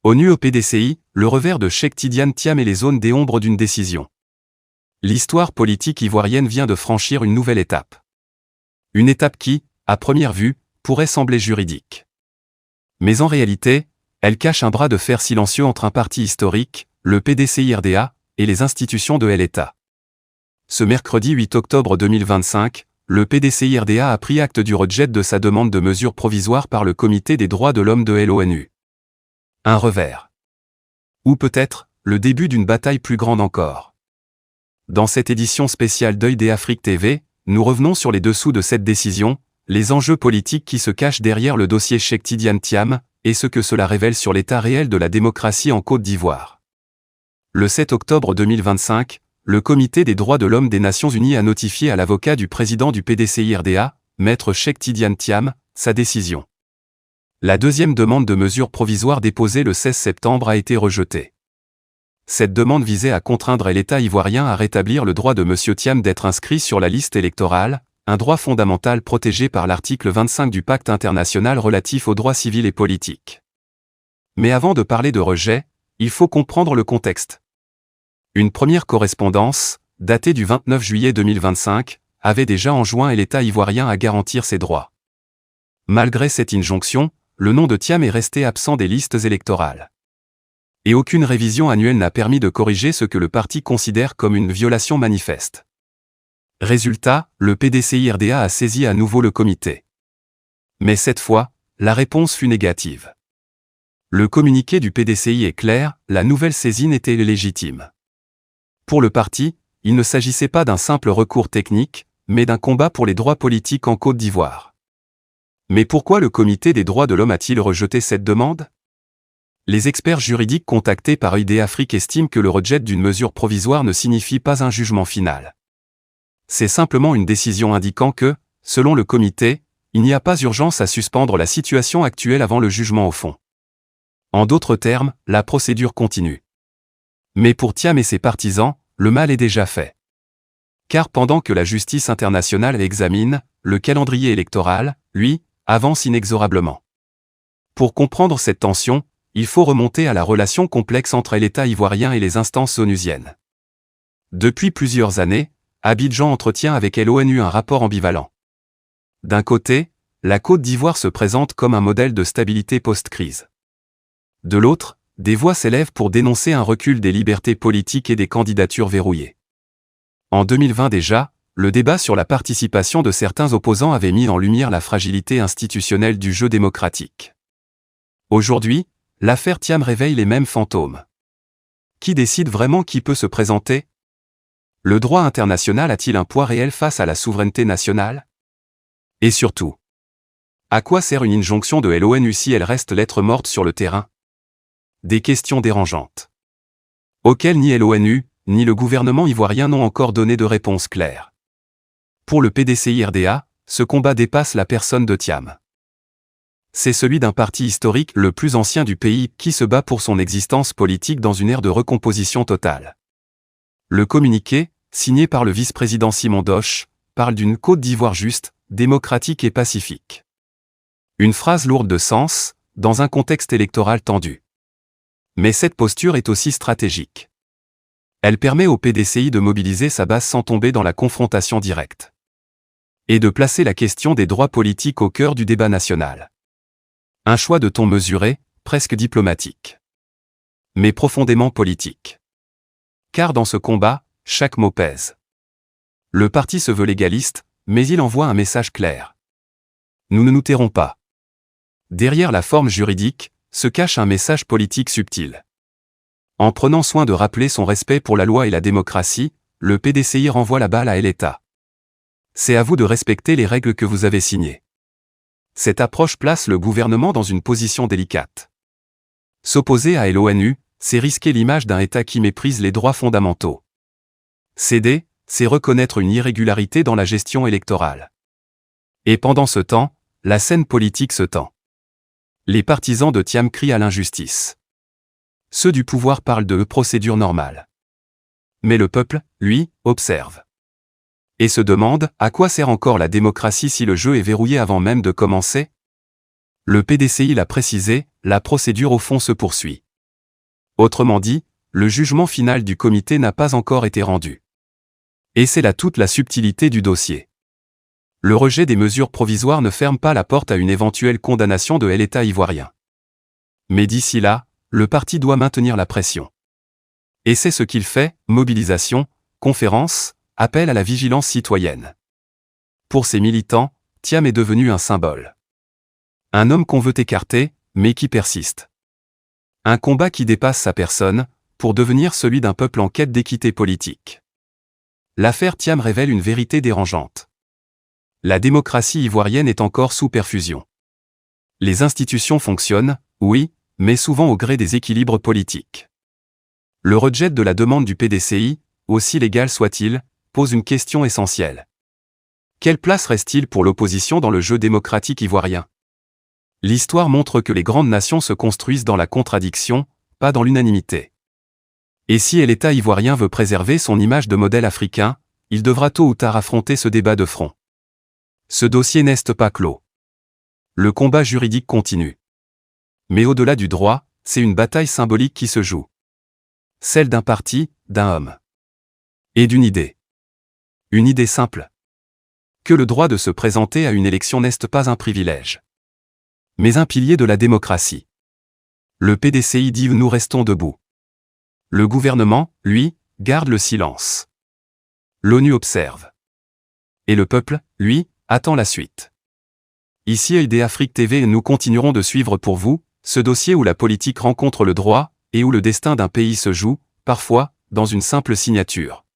ONU au PDCI, le revers de Cheikh Tidiane Thiam et les zones d'ombre d'une décision. L'histoire politique ivoirienne vient de franchir une nouvelle étape. Une étape qui, à première vue, pourrait sembler juridique. Mais en réalité, elle cache un bras de fer silencieux entre un parti historique, le PDCI-RDA, et les institutions de l'État. Ce mercredi 8 octobre 2025, le PDCI-RDA a pris acte du rejet de sa demande de mesures provisoires par le Comité des droits de l'homme de l'ONU. Un revers. Ou peut-être, le début d'une bataille plus grande encore. Dans cette édition spéciale d'Œil d'Afrique TV, nous revenons sur les dessous de cette décision, les enjeux politiques qui se cachent derrière le dossier Cheikh Tidiane Thiam, et ce que cela révèle sur l'état réel de la démocratie en Côte d'Ivoire. Le 7 octobre 2025, le Comité des droits de l'homme des Nations Unies a notifié à l'avocat du président du PDCI-RDA, Maître Cheikh Tidiane Thiam, sa décision. La deuxième demande de mesures provisoires déposée le 16 septembre a été rejetée. Cette demande visait à contraindre l'État ivoirien à rétablir le droit de M. Thiam d'être inscrit sur la liste électorale, un droit fondamental protégé par l'article 25 du Pacte international relatif aux droits civils et politiques. Mais avant de parler de rejet, il faut comprendre le contexte. Une première correspondance, datée du 29 juillet 2025, avait déjà enjoint l'État ivoirien à garantir ses droits. Malgré cette injonction, le nom de Thiam est resté absent des listes électorales. Et aucune révision annuelle n'a permis de corriger ce que le parti considère comme une violation manifeste. Résultat, le PDCI-RDA a saisi à nouveau le comité. Mais cette fois, la réponse fut négative. Le communiqué du PDCI est clair, la nouvelle saisine était légitime. Pour le parti, il ne s'agissait pas d'un simple recours technique, mais d'un combat pour les droits politiques en Côte d'Ivoire. Mais pourquoi le Comité des droits de l'homme a-t-il rejeté cette demande? Les experts juridiques contactés par Œil d'Afrique estiment que le rejet d'une mesure provisoire ne signifie pas un jugement final. C'est simplement une décision indiquant que, selon le comité, il n'y a pas urgence à suspendre la situation actuelle avant le jugement au fond. En d'autres termes, la procédure continue. Mais pour Thiam et ses partisans, le mal est déjà fait. Car pendant que la justice internationale examine, le calendrier électoral, lui, avance inexorablement. Pour comprendre cette tension, il faut remonter à la relation complexe entre l'État ivoirien et les instances onusiennes. Depuis plusieurs années, Abidjan entretient avec l'ONU un rapport ambivalent. D'un côté, la Côte d'Ivoire se présente comme un modèle de stabilité post-crise. De l'autre, des voix s'élèvent pour dénoncer un recul des libertés politiques et des candidatures verrouillées. En 2020 déjà, le débat sur la participation de certains opposants avait mis en lumière la fragilité institutionnelle du jeu démocratique. Aujourd'hui, l'affaire Thiam réveille les mêmes fantômes. Qui décide vraiment qui peut se présenter? Le droit international a-t-il un poids réel face à la souveraineté nationale? Et surtout, à quoi sert une injonction de l'ONU si elle reste lettre morte sur le terrain? Des questions dérangeantes, auxquelles ni l'ONU, ni le gouvernement ivoirien n'ont encore donné de réponse claire. Pour le PDCI-RDA, ce combat dépasse la personne de Thiam. C'est celui d'un parti historique le plus ancien du pays qui se bat pour son existence politique dans une ère de recomposition totale. Le communiqué, signé par le vice-président Simon Doche, parle d'une Côte d'Ivoire juste, démocratique et pacifique. Une phrase lourde de sens, dans un contexte électoral tendu. Mais cette posture est aussi stratégique. Elle permet au PDCI de mobiliser sa base sans tomber dans la confrontation directe. Et de placer la question des droits politiques au cœur du débat national. Un choix de ton mesuré, presque diplomatique. Mais profondément politique. Car dans ce combat, chaque mot pèse. Le parti se veut légaliste, mais il envoie un message clair. Nous ne nous tairons pas. Derrière la forme juridique, se cache un message politique subtil. En prenant soin de rappeler son respect pour la loi et la démocratie, le PDCI renvoie la balle à l'État. C'est à vous de respecter les règles que vous avez signées. Cette approche place le gouvernement dans une position délicate. S'opposer à l'ONU, c'est risquer l'image d'un État qui méprise les droits fondamentaux. Céder, c'est reconnaître une irrégularité dans la gestion électorale. Et pendant ce temps, la scène politique se tend. Les partisans de Thiam crient à l'injustice. Ceux du pouvoir parlent de procédure normale. Mais le peuple, lui, observe. Et se demande, à quoi sert encore la démocratie si le jeu est verrouillé avant même de commencer? Le PDCI l'a précisé, la procédure au fond se poursuit. Autrement dit, le jugement final du comité n'a pas encore été rendu. Et c'est là toute la subtilité du dossier. Le rejet des mesures provisoires ne ferme pas la porte à une éventuelle condamnation de l'État ivoirien. Mais d'ici là, le parti doit maintenir la pression. Et c'est ce qu'il fait, mobilisation, conférences, appel à la vigilance citoyenne. Pour ses militants, Thiam est devenu un symbole. Un homme qu'on veut écarter, mais qui persiste. Un combat qui dépasse sa personne, pour devenir celui d'un peuple en quête d'équité politique. L'affaire Thiam révèle une vérité dérangeante. La démocratie ivoirienne est encore sous perfusion. Les institutions fonctionnent, oui, mais souvent au gré des équilibres politiques. Le rejet de la demande du PDCI, aussi légal soit-il, pose une question essentielle. Quelle place reste-t-il pour l'opposition dans le jeu démocratique ivoirien? L'histoire montre que les grandes nations se construisent dans la contradiction, pas dans l'unanimité. Et si l'État ivoirien veut préserver son image de modèle africain, il devra tôt ou tard affronter ce débat de front. Ce dossier n'est pas clos. Le combat juridique continue. Mais au-delà du droit, c'est une bataille symbolique qui se joue. Celle d'un parti, d'un homme. Et d'une idée. Une idée simple. Que le droit de se présenter à une élection n'est pas un privilège, mais un pilier de la démocratie. Le PDCI dit « nous restons debout ». Le gouvernement, lui, garde le silence. L'ONU observe. Et le peuple, lui, attend la suite. Ici ID Afrique TV, nous continuerons de suivre pour vous ce dossier où la politique rencontre le droit et où le destin d'un pays se joue, parfois, dans une simple signature.